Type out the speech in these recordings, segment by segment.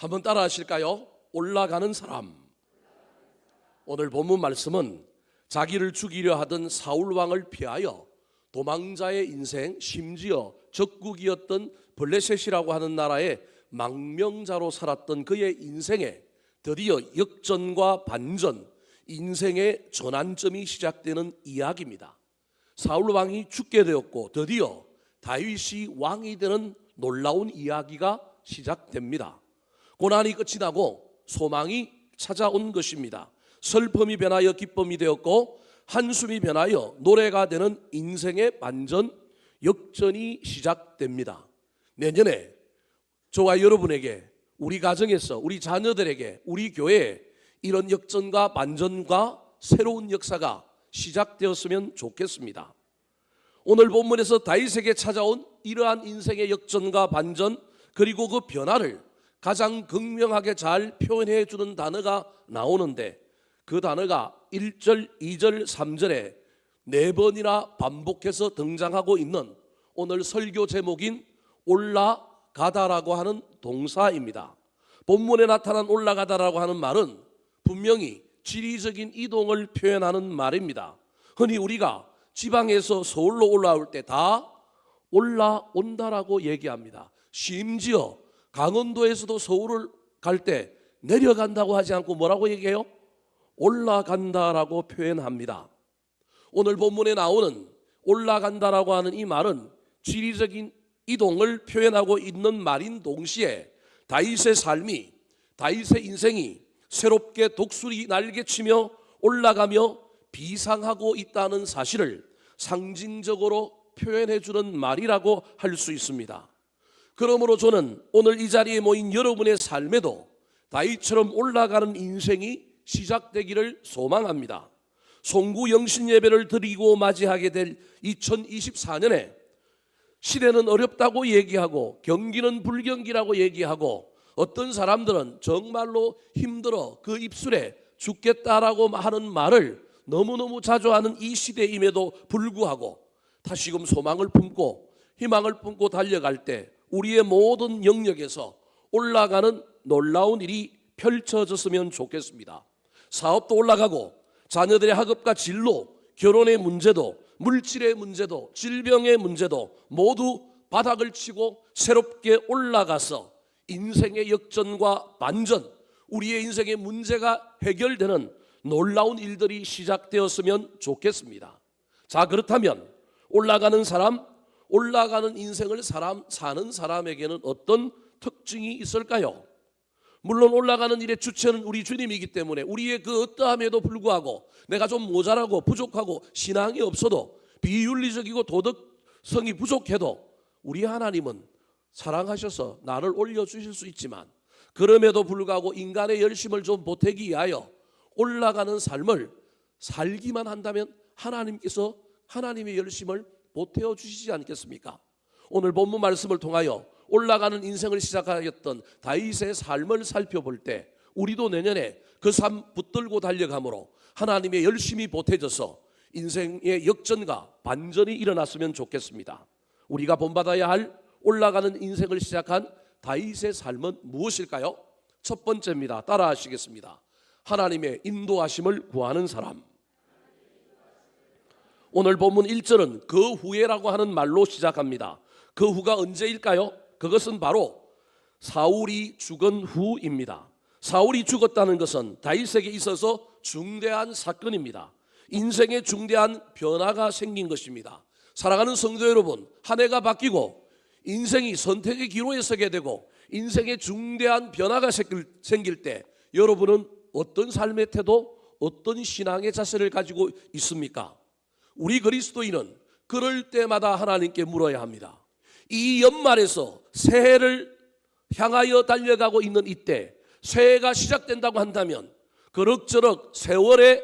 한번 따라 하실까요? 올라가는 사람. 오늘 본문 말씀은 자기를 죽이려 하던 사울 왕을 피하여 도망자의 인생, 심지어 적국이었던 블레셋이라고 하는 나라의 망명자로 살았던 그의 인생에 드디어 역전과 반전, 인생의 전환점이 시작되는 이야기입니다. 사울 왕이 죽게 되었고 드디어 다윗이 왕이 되는 놀라운 이야기가 시작됩니다. 고난이 끝이 나고 소망이 찾아온 것입니다. 슬픔이 변하여 기쁨이 되었고 한숨이 변하여 노래가 되는 인생의 반전, 역전이 시작됩니다. 내년에 저와 여러분에게, 우리 가정에서, 우리 자녀들에게, 우리 교회에 이런 역전과 반전과 새로운 역사가 시작되었으면 좋겠습니다. 오늘 본문에서 다윗에게 찾아온 이러한 인생의 역전과 반전, 그리고 그 변화를 가장 극명하게 잘 표현해 주는 단어가 나오는데, 그 단어가 1절, 2절, 3절에 4번이나 반복해서 등장하고 있는 오늘 설교 제목인 올라가다라고 하는 동사입니다. 본문에 나타난 올라가다라고 하는 말은 분명히 지리적인 이동을 표현하는 말입니다. 흔히 우리가 지방에서 서울로 올라올 때 다 올라온다라고 얘기합니다. 심지어 강원도에서도 서울을 갈 때 내려간다고 하지 않고 뭐라고 얘기해요? 올라간다라고 표현합니다. 오늘 본문에 나오는 올라간다라고 하는 이 말은 지리적인 이동을 표현하고 있는 말인 동시에 다윗의 삶이, 다윗의 인생이 새롭게 독수리 날개치며 올라가며 비상하고 있다는 사실을 상징적으로 표현해 주는 말이라고 할 수 있습니다. 그러므로 저는 오늘 이 자리에 모인 여러분의 삶에도 다윗처럼 올라가는 인생이 시작되기를 소망합니다. 송구 영신 예배를 드리고 맞이하게 될 2024년에 시대는 어렵다고 얘기하고 경기는 불경기라고 얘기하고 어떤 사람들은 정말로 힘들어 그 입술에 죽겠다라고 하는 말을 너무너무 자주 하는 이 시대임에도 불구하고 다시금 소망을 품고 희망을 품고 달려갈 때 우리의 모든 영역에서 올라가는 놀라운 일이 펼쳐졌으면 좋겠습니다. 사업도 올라가고 자녀들의 학업과 진로, 결혼의 문제도, 물질의 문제도, 질병의 문제도 모두 바닥을 치고 새롭게 올라가서 인생의 역전과 반전, 우리의 인생의 문제가 해결되는 놀라운 일들이 시작되었으면 좋겠습니다. 자, 그렇다면 올라가는 사람, 올라가는 인생을 사는 사람에게는 어떤 특징이 있을까요? 물론 올라가는 일의 주체는 우리 주님이기 때문에 우리의 그 어떠함에도 불구하고 내가 좀 모자라고 부족하고 신앙이 없어도 비윤리적이고 도덕성이 부족해도 우리 하나님은 사랑하셔서 나를 올려주실 수 있지만 그럼에도 불구하고 인간의 열심을 좀 보태기 위하여 올라가는 삶을 살기만 한다면 하나님께서 하나님의 열심을 보태어 주시지 않겠습니까? 오늘 본문 말씀을 통하여 올라가는 인생을 시작하였던 다윗의 삶을 살펴볼 때 우리도 내년에 그 삶 붙들고 달려가므로 하나님의 열심이 보태져서 인생의 역전과 반전이 일어났으면 좋겠습니다. 우리가 본받아야 할 올라가는 인생을 시작한 다윗의 삶은 무엇일까요? 첫 번째입니다. 따라 하시겠습니다. 하나님의 인도하심을 구하는 사람. 오늘 본문 1절은 그 후에라고 하는 말로 시작합니다. 그 후가 언제일까요? 그것은 바로 사울이 죽은 후입니다. 사울이 죽었다는 것은 다윗에게 있어서 중대한 사건입니다. 인생에 중대한 변화가 생긴 것입니다. 사랑하는 성도 여러분, 한 해가 바뀌고 인생이 선택의 기로에 서게 되고 인생에 중대한 변화가 생길 때 여러분은 어떤 삶의 태도, 어떤 신앙의 자세를 가지고 있습니까? 우리 그리스도인은 그럴 때마다 하나님께 물어야 합니다. 이 연말에서 새해를 향하여 달려가고 있는 이때 새해가 시작된다고 한다면 그럭저럭 세월에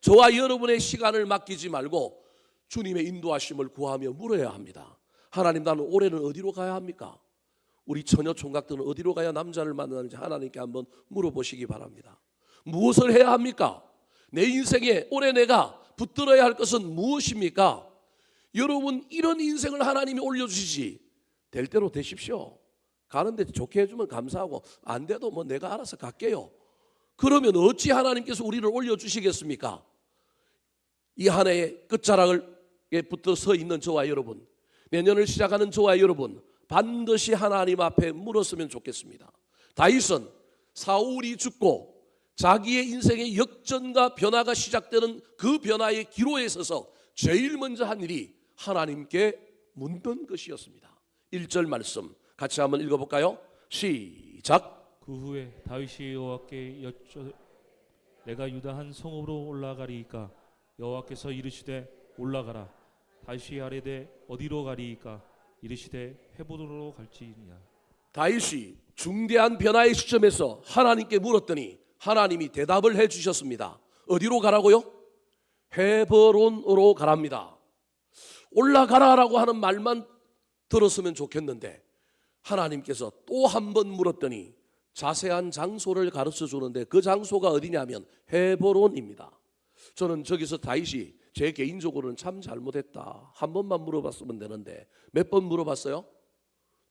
저와 여러분의 시간을 맡기지 말고 주님의 인도하심을 구하며 물어야 합니다. 하나님, 나는 올해는 어디로 가야 합니까? 우리 처녀 총각들은 어디로 가야 남자를 만나는지 하나님께 한번 물어보시기 바랍니다. 무엇을 해야 합니까? 내 인생에 올해 내가 붙들어야 할 것은 무엇입니까? 여러분, 이런 인생을 하나님이 올려주시지 될 대로 되십시오. 가는데 좋게 해주면 감사하고 안 돼도 뭐 내가 알아서 갈게요. 그러면 어찌 하나님께서 우리를 올려주시겠습니까? 이 한 해의 끝자락에 붙어 서 있는 저와 여러분, 내년을 시작하는 저와 여러분, 반드시 하나님 앞에 물었으면 좋겠습니다. 다윗은 사울이 죽고 자기의 인생의 역전과 변화가 시작되는 그 변화의 기로에 서서 제일 먼저 한 일이 하나님께 묻는 것이었습니다. 1절 말씀 같이 한번 읽어볼까요? 시작. 그 후에 다윗이 여호와께 여쭈 내가 유다 한 성읍으로 올라가리이까 여호와께서 이르시되 올라가라. 다윗이 아뢰되 어디로 가리이까 이르시되 헤브론으로 갈지니라. 다윗이 중대한 변화의 시점에서 하나님께 물었더니 하나님이 대답을 해주셨습니다. 어디로 가라고요? 헤브론으로 가랍니다. 올라가라라고 하는 말만 들었으면 좋겠는데 하나님께서 또 한 번 물었더니 자세한 장소를 가르쳐 주는데 그 장소가 어디냐면 헤브론입니다. 저는 저기서 다윗이 제 개인적으로는 참 잘못했다, 한 번만 물어봤으면 되는데 몇 번 물어봤어요?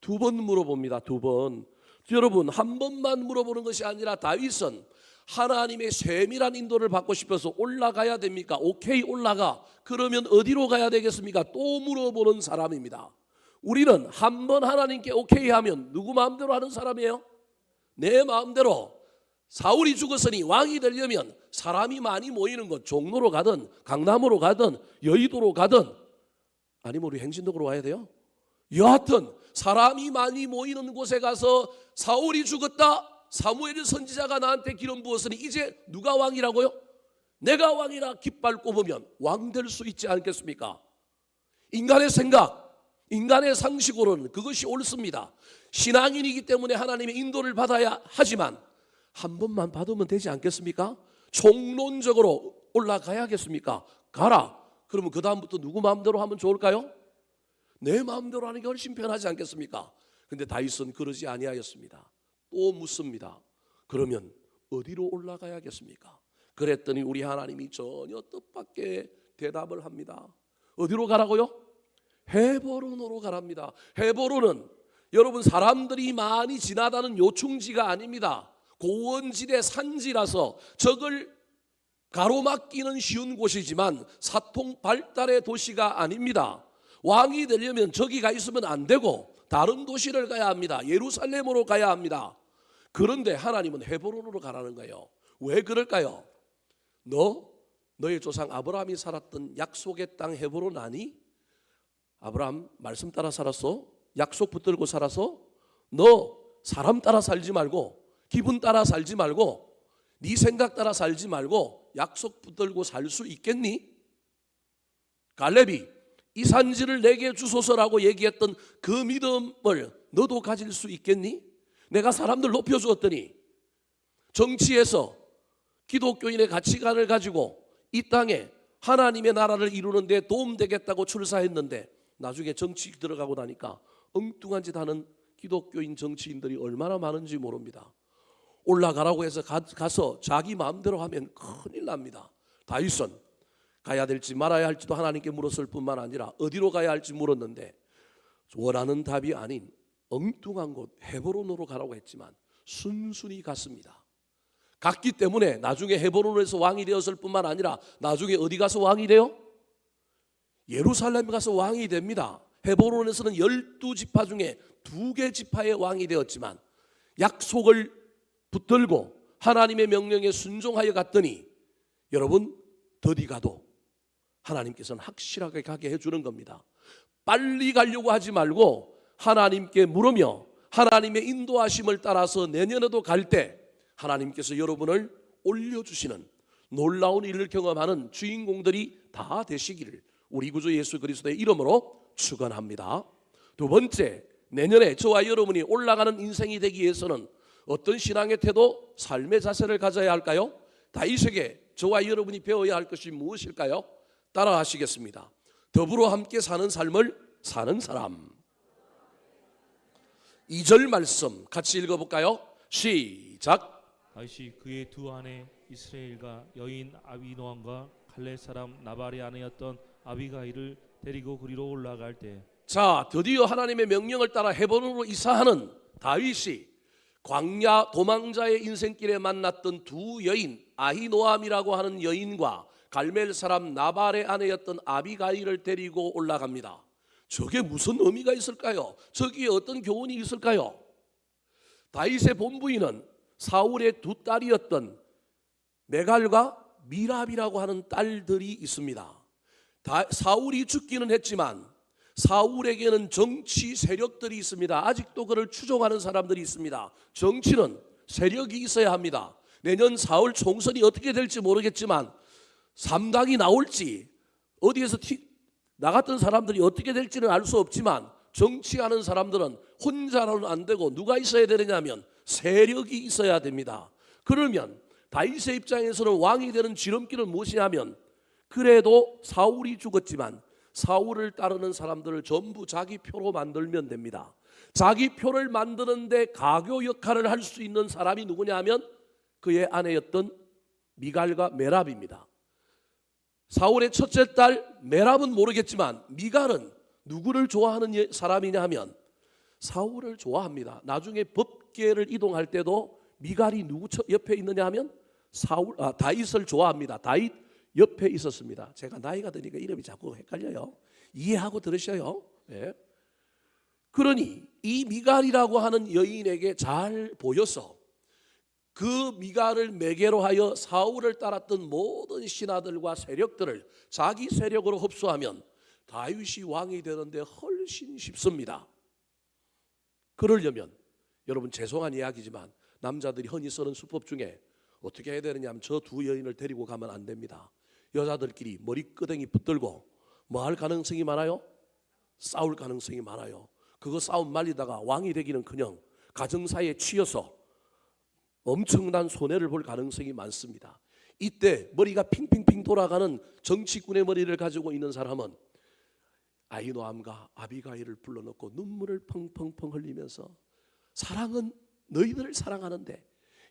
2번 물어봅니다. 2번. 여러분, 한 번만 물어보는 것이 아니라 다윗은 하나님의 세밀한 인도를 받고 싶어서 올라가야 됩니까? 오케이, 올라가. 그러면 어디로 가야 되겠습니까? 또 물어보는 사람입니다. 우리는 한 번 하나님께 오케이 하면 누구 마음대로 하는 사람이에요? 내 마음대로. 사울이 죽었으니 왕이 되려면 사람이 많이 모이는 곳, 종로로 가든 강남으로 가든 여의도로 가든 아니면 우리 행진동으로 와야 돼요? 여하튼 사람이 많이 모이는 곳에 가서 사울이 죽었다, 사무엘 선지자가 나한테 기름 부었으니 이제 누가 왕이라고요? 내가 왕이라 깃발 꼽으면 왕 될 수 있지 않겠습니까? 인간의 생각, 인간의 상식으로는 그것이 옳습니다. 신앙인이기 때문에 하나님의 인도를 받아야 하지만 한 번만 받으면 되지 않겠습니까? 총론적으로 올라가야겠습니까? 가라. 그러면 그 다음부터 누구 마음대로 하면 좋을까요? 내 마음대로 하는 게 훨씬 편하지 않겠습니까? 근데 다윗은 그러지 아니하였습니다. 또 묻습니다. 그러면 어디로 올라가야겠습니까? 그랬더니 우리 하나님이 전혀 뜻밖의 대답을 합니다. 어디로 가라고요? 헤브론으로 가랍니다. 헤브론은 여러분 사람들이 많이 지나다는 요충지가 아닙니다. 고원지대 산지라서 적을 가로막기는 쉬운 곳이지만 사통 발달의 도시가 아닙니다. 왕이 되려면 저기가 있으면 안 되고 다른 도시를 가야 합니다. 예루살렘으로 가야 합니다. 그런데 하나님은 헤브론으로 가라는 거예요. 왜 그럴까요? 너의 조상 아브라함이 살았던 약속의 땅 헤브론 아니? 아브라함 말씀 따라 살았어? 약속 붙들고 살아서? 너 사람 따라 살지 말고 기분 따라 살지 말고 네 생각 따라 살지 말고 약속 붙들고 살 수 있겠니? 갈렙이 이 산지를 내게 주소서라고 얘기했던 그 믿음을 너도 가질 수 있겠니? 내가 사람들 높여주었더니 정치에서 기독교인의 가치관을 가지고 이 땅에 하나님의 나라를 이루는 데 도움되겠다고 출사했는데 나중에 정치 들어가고 나니까 엉뚱한 짓 하는 기독교인 정치인들이 얼마나 많은지 모릅니다. 올라가라고 해서 가서 자기 마음대로 하면 큰일 납니다. 다윗은 가야 될지 말아야 할지도 하나님께 물었을 뿐만 아니라 어디로 가야 할지 물었는데 원하는 답이 아닌 엉뚱한 곳 헤브론으로 가라고 했지만 순순히 갔습니다. 갔기 때문에 나중에 헤브론에서 왕이 되었을 뿐만 아니라 나중에 어디 가서 왕이 돼요? 예루살렘 가서 왕이 됩니다. 헤브론에서는 12지파 중에 2개 지파의 왕이 되었지만 약속을 붙들고 하나님의 명령에 순종하여 갔더니 여러분 더디 가도 하나님께서는 확실하게 가게 해주는 겁니다. 빨리 가려고 하지 말고 하나님께 물으며 하나님의 인도하심을 따라서 내년에도 갈 때 하나님께서 여러분을 올려주시는 놀라운 일을 경험하는 주인공들이 다 되시기를 우리 구주 예수 그리스도의 이름으로 축원합니다. 두 번째, 내년에 저와 여러분이 올라가는 인생이 되기 위해서는 어떤 신앙의 태도, 삶의 자세를 가져야 할까요? 다윗에게 저와 여러분이 배워야 할 것이 무엇일까요? 따라 하시겠습니다. 더불어 함께 사는 삶을 사는 사람. 2절 말씀 같이 읽어볼까요? 시작. 다윗이 그의 두 아내 이스라엘과 여인 아비노함과 갈렙 사람 나발의 아내였던 아비가일을 데리고 그리로 올라갈 때 자, 드디어 하나님의 명령을 따라 헤브론으로 이사하는 다윗이 광야 도망자의 인생길에 만났던 두 여인, 아히노암이라고 하는 여인과 갈멜 사람 나발의 아내였던 아비가일을 데리고 올라갑니다. 저게 무슨 의미가 있을까요? 저기에 어떤 교훈이 있을까요? 다윗의 본부인은 사울의 두 딸이었던 메갈과 미랍이라고 하는 딸들이 있습니다. 사울이 죽기는 했지만 사울에게는 정치 세력들이 있습니다. 아직도 그를 추종하는 사람들이 있습니다. 정치는 세력이 있어야 합니다. 내년 4월 총선이 어떻게 될지 모르겠지만 3당이 나올지 어디에서 나갔던 사람들이 어떻게 될지는 알 수 없지만 정치하는 사람들은 혼자로는 안 되고 누가 있어야 되느냐면 세력이 있어야 됩니다. 그러면 다윗의 입장에서는 왕이 되는 지름길은 무엇이냐면 그래도 사울이 죽었지만 사울을 따르는 사람들을 전부 자기 표로 만들면 됩니다. 자기 표를 만드는데 가교 역할을 할 수 있는 사람이 누구냐 하면 그의 아내였던 미갈과 메랍입니다. 사울의 첫째 딸 메랍은 모르겠지만 미갈은 누구를 좋아하는 사람이냐 하면 사울을 좋아합니다. 나중에 법궤를 이동할 때도 미갈이 누구 옆에 있느냐 하면 다윗을 좋아합니다. 다윗 옆에 있었습니다. 제가 나이가 드니까 이름이 자꾸 헷갈려요. 이해하고 들으셔요. 네. 그러니 이 미갈이라고 하는 여인에게 잘 보여서 그 미갈을 매개로 하여 사울을 따랐던 모든 신하들과 세력들을 자기 세력으로 흡수하면 다윗이 왕이 되는데 훨씬 쉽습니다. 그러려면 여러분 죄송한 이야기지만 남자들이 흔히 쓰는 수법 중에 어떻게 해야 되느냐 하면 저 두 여인을 데리고 가면 안 됩니다. 여자들끼리 머리끄댕이 붙들고 뭐 할 가능성이 많아요? 싸울 가능성이 많아요. 그거 싸움 말리다가 왕이 되기는커녕 가정사에 치여서 엄청난 손해를 볼 가능성이 많습니다. 이때 머리가 핑핑핑 돌아가는 정치꾼의 머리를 가지고 있는 사람은 아히노암과 아비가일을 불러놓고 눈물을 펑펑펑 흘리면서 사랑은 너희들을 사랑하는데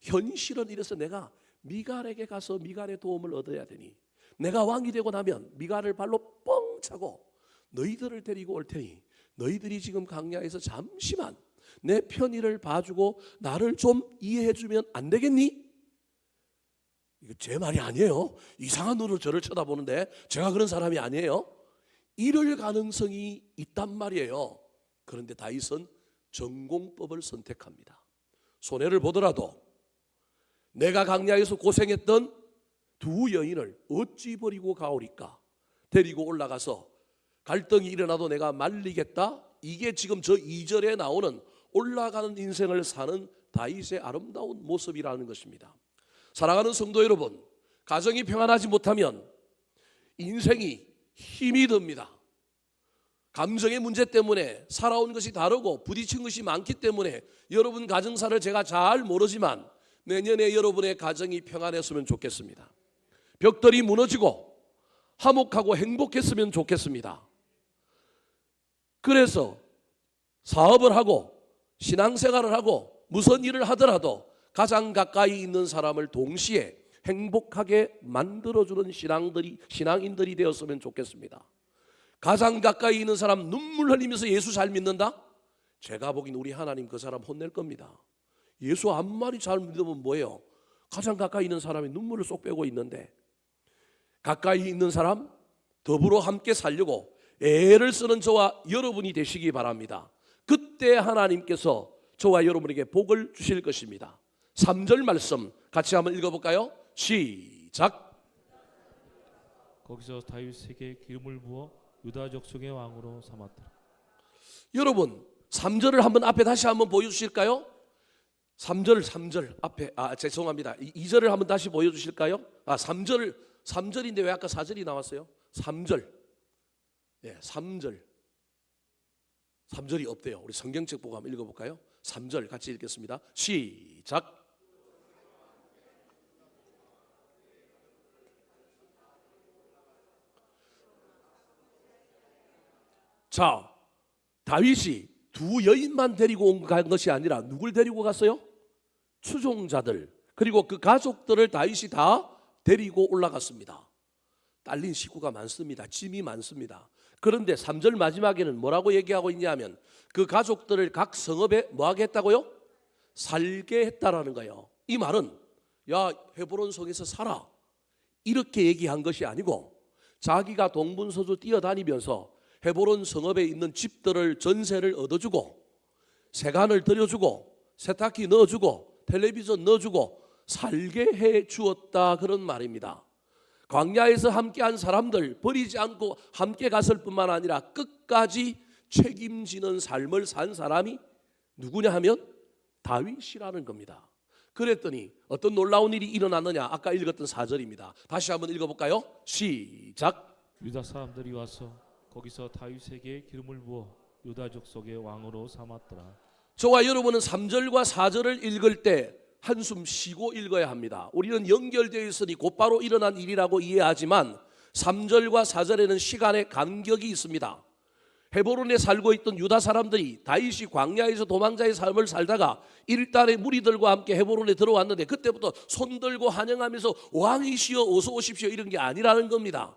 현실은 이래서 내가 미갈에게 가서 미갈의 도움을 얻어야 되니 내가 왕이 되고 나면 미갈을 발로 뻥 차고 너희들을 데리고 올 테니 너희들이 지금 광야에서 잠시만 내 편의를 봐주고 나를 좀 이해해 주면 안 되겠니? 이거 제 말이 아니에요. 이상한 눈으로 저를 쳐다보는데 제가 그런 사람이 아니에요. 이럴 가능성이 있단 말이에요. 그런데 다윗은 전공법을 선택합니다. 손해를 보더라도 내가 광야에서 고생했던 두 여인을 어찌 버리고 가오리까? 데리고 올라가서 갈등이 일어나도 내가 말리겠다. 이게 지금 저 2절에 나오는 올라가는 인생을 사는 다윗의 아름다운 모습이라는 것입니다. 사랑하는 성도 여러분, 가정이 평안하지 못하면 인생이 힘이 듭니다. 감정의 문제 때문에 살아온 것이 다르고 부딪힌 것이 많기 때문에 여러분 가정사를 제가 잘 모르지만 내년에 여러분의 가정이 평안했으면 좋겠습니다. 벽돌이 무너지고 화목하고 행복했으면 좋겠습니다. 그래서 사업을 하고 신앙생활을 하고 무슨 일을 하더라도 가장 가까이 있는 사람을 동시에 행복하게 만들어주는 신앙인들이 되었으면 좋겠습니다. 가장 가까이 있는 사람 눈물 흘리면서 예수 잘 믿는다? 제가 보기엔 우리 하나님 그 사람 혼낼 겁니다. 예수 암말이 잘 믿으면 뭐예요? 가장 가까이 있는 사람이 눈물을 쏙 빼고 있는데 가까이 있는 사람 더불어 함께 살려고 애를 쓰는 저와 여러분이 되시기 바랍니다. 그때 하나님께서 저와 여러분에게 복을 주실 것입니다. 3절 말씀 같이 한번 읽어볼까요? 시작. 거기서 다윗에게 기름을 부어 유다 족속의 왕으로 삼았더라. 여러분 3절을 한번 앞에 다시 한번 보여주실까요? 3절 앞에 죄송합니다. 2절을 한번 다시 보여주실까요? 3절인데 왜 아까 4절이 나왔어요? 3절. 예, 3절이 없대요. 우리 성경책 보고 한번 읽어볼까요? 3절 같이 읽겠습니다. 시작. 자, 다윗이 두 여인만 데리고 간 것이 아니라 누굴 데리고 갔어요? 추종자들 그리고 그 가족들을 다윗이 다 데리고 올라갔습니다. 딸린 식구가 많습니다. 짐이 많습니다. 그런데 3절 마지막에는 뭐라고 얘기하고 있냐면 그 가족들을 각 성읍에 뭐 하겠다고요? 살게 했다라는 거예요. 이 말은 야 헤브론 성에서 살아 이렇게 얘기한 것이 아니고 자기가 동분서주 뛰어다니면서 헤브론 성읍에 있는 집들을 전세를 얻어주고 세간을 들여주고 세탁기 넣어주고 텔레비전 넣어주고 살게 해 주었다 그런 말입니다. 광야에서 함께한 사람들 버리지 않고 함께 갔을 뿐만 아니라 끝까지 책임지는 삶을 산 사람이 누구냐 하면 다윗이라는 겁니다. 그랬더니 어떤 놀라운 일이 일어났느냐? 아까 읽었던 4절입니다. 다시 한번 읽어볼까요? 시작. 유다 사람들이 와서 거기서 다윗에게 기름을 부어 유다 족속의 왕으로 삼았더라. 저와 여러분은 3절과 4절을 읽을 때 한숨 쉬고 읽어야 합니다. 우리는 연결되어 있으니 곧바로 일어난 일이라고 이해하지만 3절과 4절에는 시간의 간격이 있습니다. 헤브론에 살고 있던 유다 사람들이 다윗이 광야에서 도망자의 삶을 살다가 일단의 무리들과 함께 헤브론에 들어왔는데 그때부터 손들고 환영하면서 왕이시여 어서 오십시오 이런 게 아니라는 겁니다.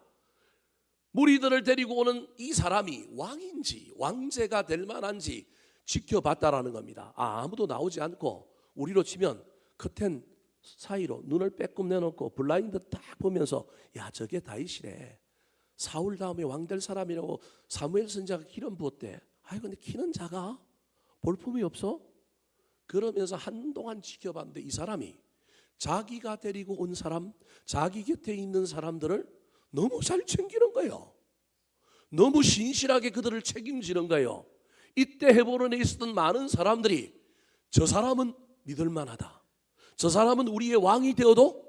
무리들을 데리고 오는 이 사람이 왕인지 왕제가 될 만한지 지켜봤다라는 겁니다. 아무도 나오지 않고 우리로 치면 커튼 사이로 눈을 빼꼼 내놓고 블라인드 딱 보면서 야 저게 다윗이래. 사울 다음에 왕 될 사람이라고 사무엘 선지자가 기름 부었대. 아이 근데 키는 작아. 볼품이 없어. 그러면서 한동안 지켜봤는데 이 사람이 자기가 데리고 온 사람, 자기 곁에 있는 사람들을 너무 잘 챙기는 거예요. 너무 신실하게 그들을 책임지는 거예요. 이때 헤브론에 있었던 많은 사람들이 저 사람은 믿을 만하다. 저 사람은 우리의 왕이 되어도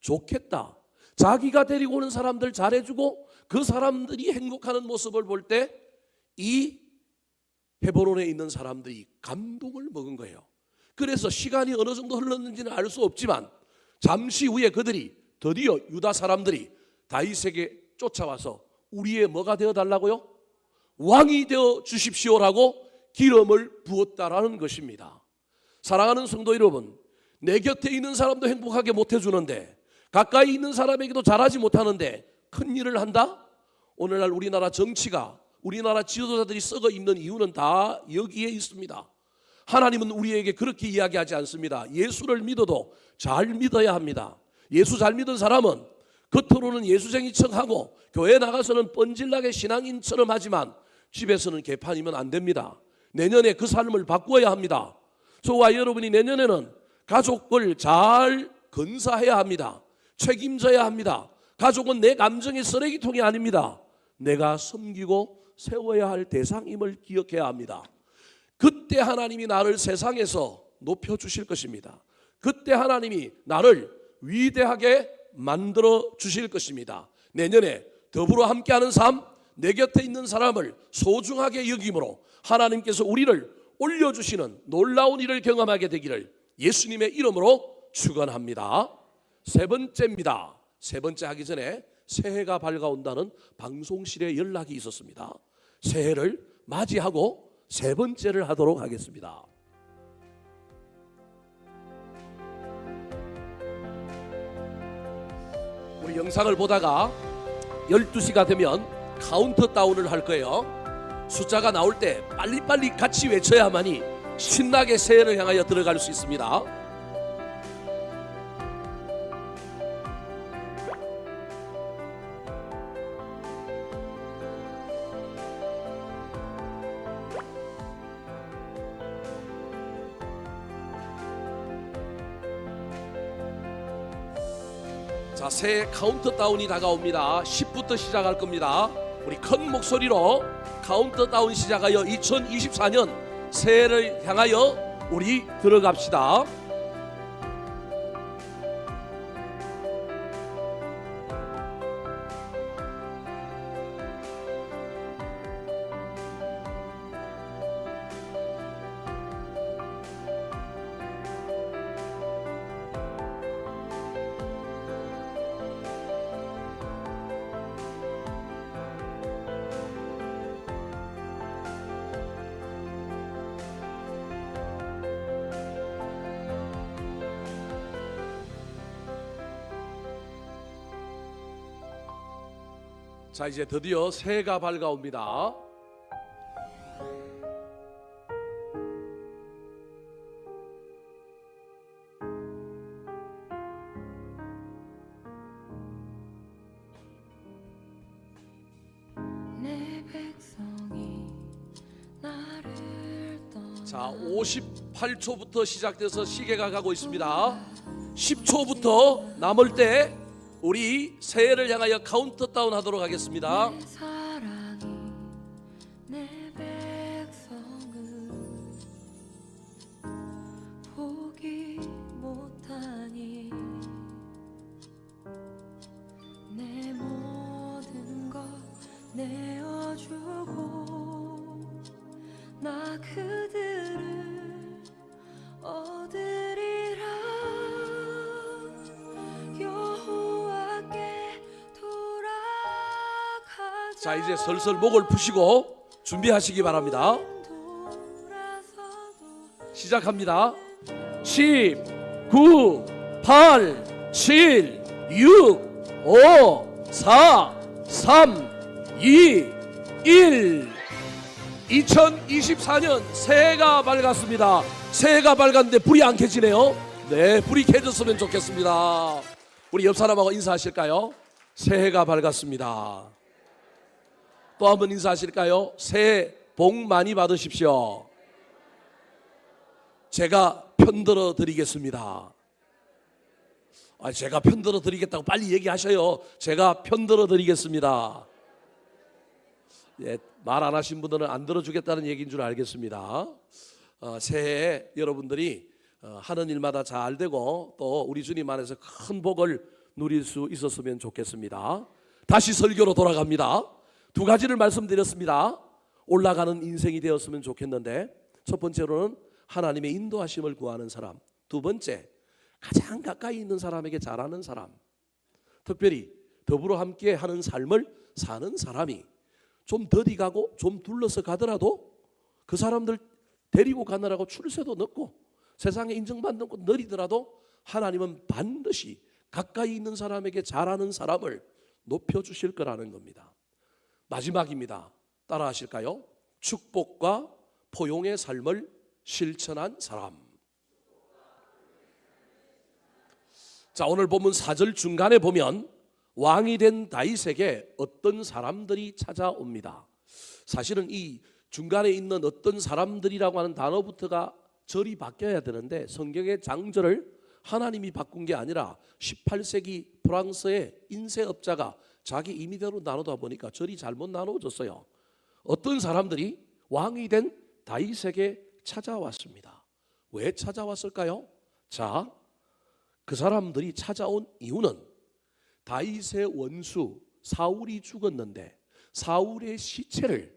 좋겠다. 자기가 데리고 오는 사람들 잘해주고 그 사람들이 행복하는 모습을 볼 때 이 헤브론에 있는 사람들이 감동을 먹은 거예요. 그래서 시간이 어느 정도 흘렀는지는 알 수 없지만 잠시 후에 그들이 드디어 유다 사람들이 다윗에게 쫓아와서 우리의 뭐가 되어 달라고요? 왕이 되어 주십시오라고 기름을 부었다라는 것입니다. 사랑하는 성도 여러분, 내 곁에 있는 사람도 행복하게 못 해주는데 가까이 있는 사람에게도 잘하지 못하는데 큰 일을 한다? 오늘날 우리나라 정치가 우리나라 지도자들이 썩어 있는 이유는 다 여기에 있습니다. 하나님은 우리에게 그렇게 이야기하지 않습니다. 예수를 믿어도 잘 믿어야 합니다. 예수 잘 믿은 사람은 겉으로는 예수쟁이척 하고 교회 나가서는 뻔질나게 신앙인처럼 하지만 집에서는 개판이면 안 됩니다. 내년에 그 삶을 바꾸어야 합니다. 저와 여러분이 내년에는 가족을 잘 건사해야 합니다. 책임져야 합니다. 가족은 내 감정의 쓰레기통이 아닙니다. 내가 섬기고 세워야 할 대상임을 기억해야 합니다. 그때 하나님이 나를 세상에서 높여주실 것입니다. 그때 하나님이 나를 위대하게 만들어 주실 것입니다. 내년에 더불어 함께하는 삶, 내 곁에 있는 사람을 소중하게 여김으로 하나님께서 우리를 올려주시는 놀라운 일을 경험하게 되기를 예수님의 이름으로 축원합니다. 세 번째입니다. 세 번째 하기 전에 새해가 밝아온다는 방송실에 연락이 있었습니다. 새해를 맞이하고 세 번째를 하도록 하겠습니다. 우리 영상을 보다가 12시가 되면 카운트다운을 할 거예요. 숫자가 나올 때 빨리빨리 같이 외쳐야만이 신나게 새해를 향하여 들어갈 수 있습니다. 자, 새해 카운트다운이 다가옵니다. 10부터 시작할 겁니다. 우리 큰 목소리로 카운트다운 시작하여 2024년 새해를 향하여 우리 들어갑시다. 자, 이제 드디어 새해가 밝아옵니다. 자, 58초부터 시작돼서 시계가 가고 있습니다. 10초부터 남을 때 우리 새해를 향하여 카운트다운 하도록 하겠습니다. 내 백성을 포기 못하니 내 모든 것 내어주고 나 그들을 얻으리라. 여호와께 돌아가자. 자, 이제 슬슬 목을 푸시고 준비하시기 바랍니다. 시작합니다. 10, 9, 8, 7, 6, 5, 4, 3, 2, 1. 2024년 새해가 밝았습니다. 새해가 밝았는데 불이 안 켜지네요. 네, 불이 켜졌으면 좋겠습니다. 우리 옆 사람하고 인사하실까요? 새해가 밝았습니다. 또 한번 인사하실까요? 새해 복 많이 받으십시오. 제가 편들어 드리겠습니다. 제가 편들어 드리겠다고 빨리 얘기하셔요. 제가 편들어 드리겠습니다. 예, 말 안 하신 분들은 안 들어주겠다는 얘기인 줄 알겠습니다. 새해에 여러분들이 하는 일마다 잘 되고 또 우리 주님 안에서 큰 복을 누릴 수 있었으면 좋겠습니다. 다시 설교로 돌아갑니다. 두 가지를 말씀드렸습니다. 올라가는 인생이 되었으면 좋겠는데, 첫 번째로는 하나님의 인도하심을 구하는 사람, 두 번째 가장 가까이 있는 사람에게 잘하는 사람, 특별히 더불어 함께 하는 삶을 사는 사람이 좀 더디 가고 좀 둘러서 가더라도 그 사람들 데리고 가느라고 출세도 늦고 세상에 인정받는 것 느리더라도 하나님은 반드시 가까이 있는 사람에게 잘하는 사람을 높여주실 거라는 겁니다. 마지막입니다. 따라 하실까요? 축복과 포용의 삶을 실천한 사람. 자, 오늘 본문 4절 중간에 보면 왕이 된 다윗에게 어떤 사람들이 찾아옵니다. 사실은 이 중간에 있는 어떤 사람들이라고 하는 단어부터가 절이 바뀌어야 되는데 성경의 장절을 하나님이 바꾼 게 아니라 18세기 프랑스의 인쇄업자가 자기 임의대로 나누다 보니까 절이 잘못 나누어졌어요. 어떤 사람들이 왕이 된 다윗에게 찾아왔습니다. 왜 찾아왔을까요? 자, 그 사람들이 찾아온 이유는 다윗의 원수 사울이 죽었는데 사울의 시체를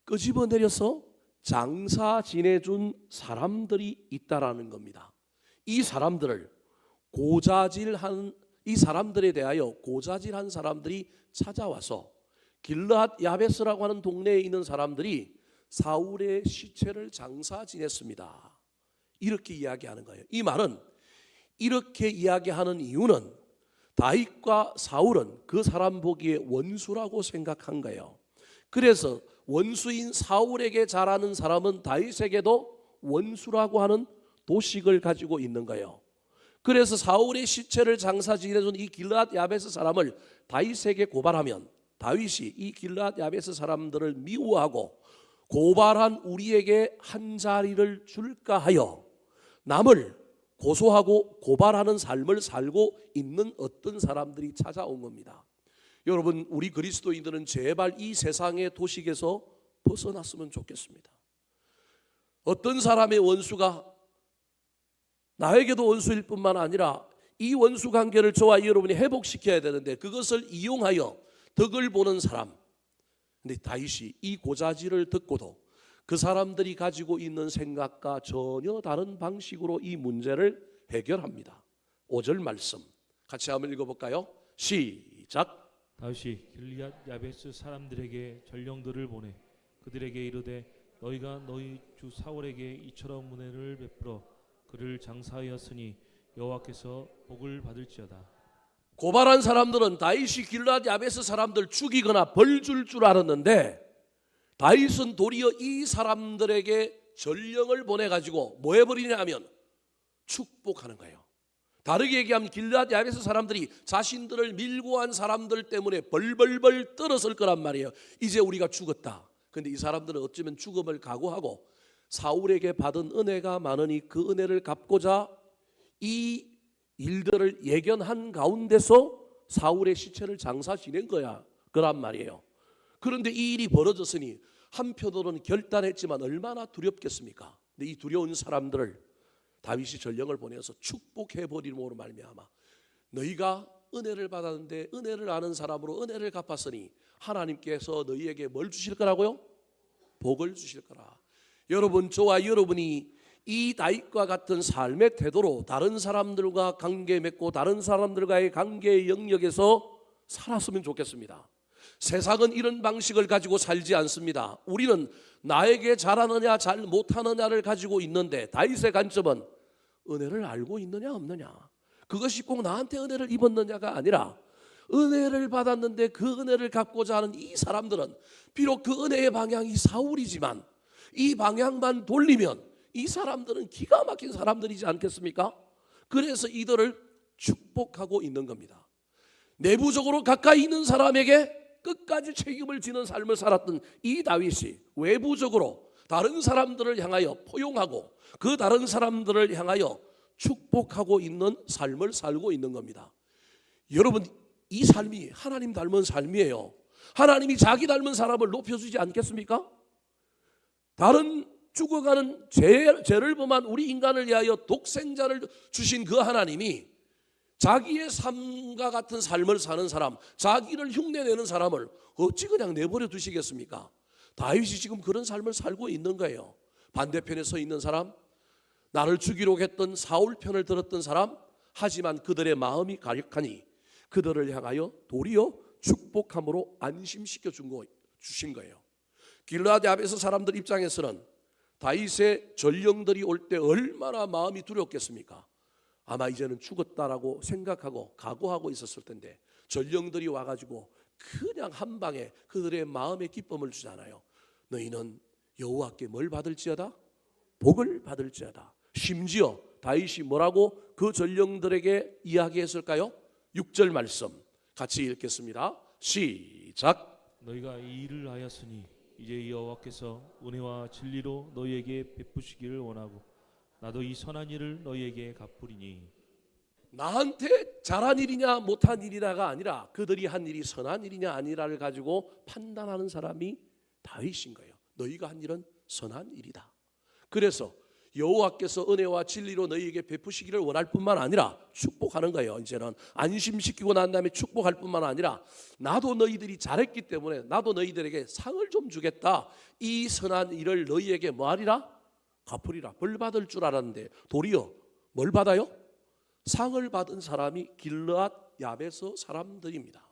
끄집어내려서 장사 지내준 사람들이 있다라는 겁니다. 이 사람들을 이 사람들에 대하여 고자질한 사람들이 찾아와서 길르앗 야베스라고 하는 동네에 있는 사람들이 사울의 시체를 장사 지냈습니다. 이렇게 이야기하는 거예요. 이 말은 이렇게 이야기하는 이유는 다윗과 사울은 그 사람 보기에 원수라고 생각한 거예요. 그래서 원수인 사울에게 잘하는 사람은 다윗에게도 원수라고 하는 도식을 가지고 있는 거예요. 그래서 사울의 시체를 장사 지내준 이 길르앗 야베스 사람을 다윗에게 고발하면 다윗이 이 길르앗 야베스 사람들을 미워하고 고발한 우리에게 한 자리를 줄까 하여 남을 고소하고 고발하는 삶을 살고 있는 어떤 사람들이 찾아온 겁니다. 여러분, 우리 그리스도인들은 제발 이 세상의 도식에서 벗어났으면 좋겠습니다. 어떤 사람의 원수가 나에게도 원수일 뿐만 아니라 이 원수 관계를 저와 여러분이 회복시켜야 되는데 그것을 이용하여 덕을 보는 사람. 근데 다윗이 이 고자질을 듣고도 그 사람들이 가지고 있는 생각과 전혀 다른 방식으로 이 문제를 해결합니다. 5절 말씀 같이 한번 읽어볼까요? 시작. 다윗이 길르앗 야베스 사람들에게 전령들을 보내 그들에게 이르되 너희가 너희 주 사울에게 이처럼 은혜를 베풀어 그를 장사하였으니 여호와께서 복을 받을지어다. 고발한 사람들은 다윗이 길르앗 야베스 사람들 죽이거나 벌 줄 알았는데 다윗은 도리어 이 사람들에게 전령을 보내가지고 뭐 해버리냐 하면 축복하는 거예요. 다르게 얘기하면 길르앗 야베스 사람들이 자신들을 밀고 한 사람들 때문에 벌벌벌 떨었을 거란 말이에요. 이제 우리가 죽었다. 근데 이 사람들은 어쩌면 죽음을 각오하고 사울에게 받은 은혜가 많으니 그 은혜를 갚고자 이 일들을 예견한 가운데서 사울의 시체를 장사 지낸 거야. 그란 말이에요. 그런데 이 일이 벌어졌으니 한편으로는 결단했지만 얼마나 두렵겠습니까? 근데 이 두려운 사람들을 다윗이 전령을 보내서 축복해버림으로 말미암아 너희가 은혜를 받았는데 은혜를 아는 사람으로 은혜를 갚았으니 하나님께서 너희에게 뭘 주실 거라고요? 복을 주실 거라. 여러분, 저와 여러분이 이 다윗과 같은 삶의 태도로 다른 사람들과 관계 맺고 다른 사람들과의 관계의 영역에서 살았으면 좋겠습니다. 세상은 이런 방식을 가지고 살지 않습니다. 우리는 나에게 잘하느냐 잘 못하느냐를 가지고 있는데 다윗의 관점은 은혜를 알고 있느냐 없느냐, 그것이 꼭 나한테 은혜를 입었느냐가 아니라 은혜를 받았는데 그 은혜를 갚고자 하는 이 사람들은 비록 그 은혜의 방향이 사울이지만 이 방향만 돌리면 이 사람들은 기가 막힌 사람들이지 않겠습니까? 그래서 이들을 축복하고 있는 겁니다. 내부적으로 가까이 있는 사람에게 끝까지 책임을 지는 삶을 살았던 이 다윗이 외부적으로 다른 사람들을 향하여 포용하고 그 다른 사람들을 향하여 축복하고 있는 삶을 살고 있는 겁니다. 여러분, 이 삶이 하나님 닮은 삶이에요. 하나님이 자기 닮은 사람을 높여주지 않겠습니까? 다른 죽어가는 죄를 범한 우리 인간을 위하여 독생자를 주신 그 하나님이 자기의 삶과 같은 삶을 사는 사람, 자기를 흉내내는 사람을 어찌 그냥 내버려 두시겠습니까? 다윗이 지금 그런 삶을 살고 있는 거예요. 반대편에 서 있는 사람, 나를 죽이려고 했던 사울 편을 들었던 사람, 하지만 그들의 마음이 가력하니 그들을 향하여 도리어 축복함으로 안심시켜 주신 거예요. 길르앗 야베스 사람들 입장에서는 다윗의 전령들이 올 때 얼마나 마음이 두렵겠습니까? 아마 이제는 죽었다라고 생각하고 각오하고 있었을 텐데 전령들이 와가지고 그냥 한 방에 그들의 마음에 기쁨을 주잖아요. 너희는 여호와께 뭘 받을지어다? 복을 받을지어다. 심지어 다윗이 뭐라고 그 전령들에게 이야기했을까요? 6절 말씀 같이 읽겠습니다. 시작. 너희가 이 일을 하였으니 이제 여호와께서 은혜와 진리로 너희에게 베푸시기를 원하고 나도 이 선한 일을 너희에게 갚으리니. 나한테 잘한 일이냐 못한 일이냐가 아니라 그들이 한 일이 선한 일이냐 아니라를 가지고 판단하는 사람이 다윗인 거예요. 너희가 한 일은 선한 일이다. 그래서 여호와께서 은혜와 진리로 너희에게 베푸시기를 원할 뿐만 아니라 축복하는 거예요. 이제는 안심시키고 난 다음에 축복할 뿐만 아니라 나도 너희들이 잘했기 때문에 나도 너희들에게 상을 좀 주겠다. 이 선한 일을 너희에게 뭐하리라? 갚으리라. 벌 받을 줄 알았는데 도리어 뭘 받아요? 상을 받은 사람이 길르앗 야베스 사람들입니다.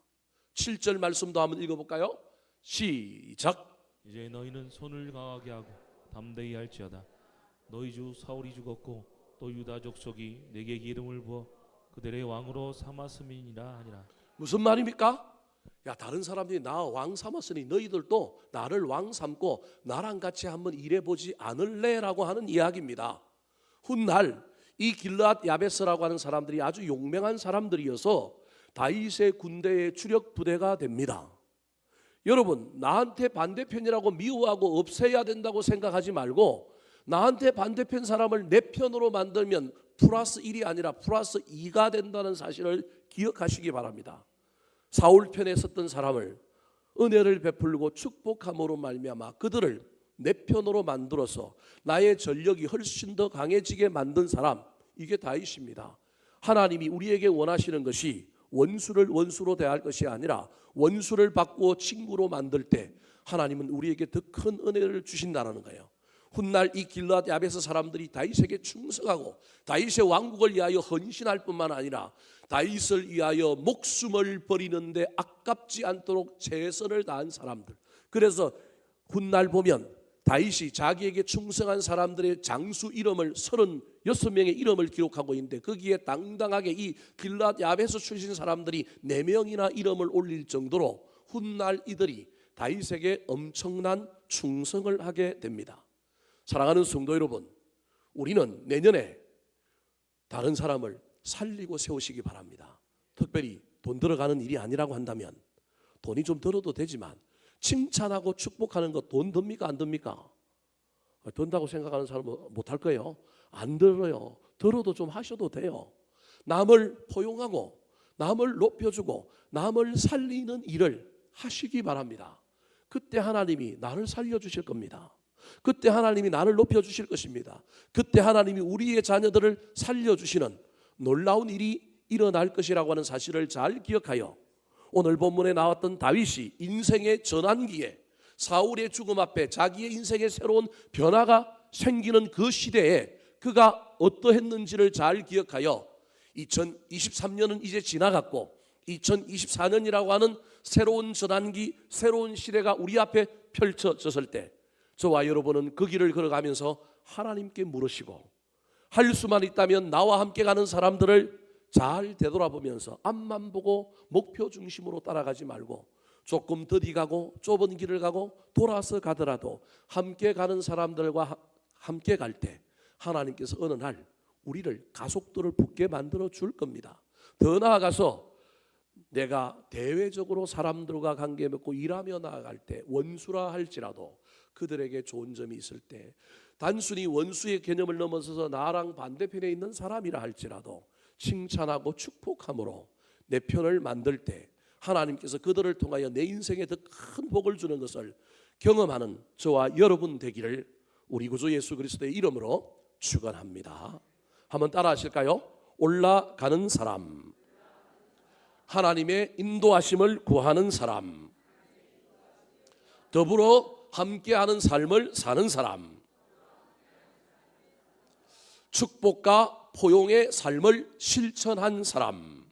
7절 말씀도 한번 읽어볼까요? 시작. 이제 너희는 손을 강하게 하고 담대히 할지어다. 너희 주 사울이 죽었고 또 유다 족속이 내게 기름을 부어 그들의 왕으로 삼았음이니라 하니라. 무슨 말입니까? 야, 다른 사람들이 나 왕 삼았으니 너희들도 나를 왕 삼고 나랑 같이 한번 일해보지 않을래? 라고 하는 이야기입니다. 훗날 이 길르앗 야베스라고 하는 사람들이 아주 용맹한 사람들이어서 다윗의 군대의 주력 부대가 됩니다. 여러분, 나한테 반대편이라고 미워하고 없애야 된다고 생각하지 말고 나한테 반대편 사람을 내 편으로 만들면 플러스 1이 아니라 플러스 2가 된다는 사실을 기억하시기 바랍니다. 사울 편에 섰던 사람을 은혜를 베풀고 축복함으로 말미암아 그들을 내 편으로 만들어서 나의 전력이 훨씬 더 강해지게 만든 사람, 이게 다윗입니다. 하나님이 우리에게 원하시는 것이 원수를 원수로 대할 것이 아니라 원수를 바꾸어 친구로 만들 때 하나님은 우리에게 더 큰 은혜를 주신다는 거예요. 훗날 이 길르앗 야베스 사람들이 다윗에게 충성하고 다윗의 왕국을 위하여 헌신할 뿐만 아니라 다윗을 위하여 목숨을 버리는데 아깝지 않도록 최선을 다한 사람들. 그래서 훗날 보면 다윗이 자기에게 충성한 사람들의 장수 이름을 36명의 이름을 기록하고 있는데 거기에 당당하게 이 길앗 야베스 출신 사람들이 4명이나 이름을 올릴 정도로 훗날 이들이 다윗에게 엄청난 충성을 하게 됩니다. 사랑하는 성도 여러분, 우리는 내년에 다른 사람을 살리고 세우시기 바랍니다. 특별히 돈 들어가는 일이 아니라고 한다면 돈이 좀 들어도 되지만 칭찬하고 축복하는 것 돈 듭니까 안 듭니까? 든다고 생각하는 사람은 못할 거예요. 안 들어요. 들어도 좀 하셔도 돼요. 남을 포용하고 남을 높여주고 남을 살리는 일을 하시기 바랍니다. 그때 하나님이 나를 살려주실 겁니다. 그때 하나님이 나를 높여주실 것입니다. 그때 하나님이 우리의 자녀들을 살려주시는 놀라운 일이 일어날 것이라고 하는 사실을 잘 기억하여 오늘 본문에 나왔던 다윗이 인생의 전환기에 사울의 죽음 앞에 자기의 인생의 새로운 변화가 생기는 그 시대에 그가 어떠했는지를 잘 기억하여 2023년은 이제 지나갔고 2024년이라고 하는 새로운 전환기, 새로운 시대가 우리 앞에 펼쳐졌을 때 저와 여러분은 그 길을 걸어가면서 하나님께 물으시고 할 수만 있다면 나와 함께 가는 사람들을 잘 되돌아보면서 앞만 보고 목표 중심으로 따라가지 말고 조금 더디 가고 좁은 길을 가고 돌아서 가더라도 함께 가는 사람들과 함께 갈 때 하나님께서 어느 날 우리를 가속도를 붙게 만들어 줄 겁니다. 더 나아가서 내가 대외적으로 사람들과 관계 맺고 일하며 나아갈 때 원수라 할지라도 그들에게 좋은 점이 있을 때 단순히 원수의 개념을 넘어서서 나랑 반대편에 있는 사람이라 할지라도 칭찬하고 축복함으로 내 편을 만들 때 하나님께서 그들을 통하여 내 인생에 더 큰 복을 주는 것을 경험하는 저와 여러분 되기를 우리 구주 예수 그리스도의 이름으로 축원합니다. 한번 따라 하실까요? 올라가는 사람, 하나님의 인도하심을 구하는 사람, 더불어 함께하는 삶을 사는 사람, 축복과 포용의 삶을 실천한 사람,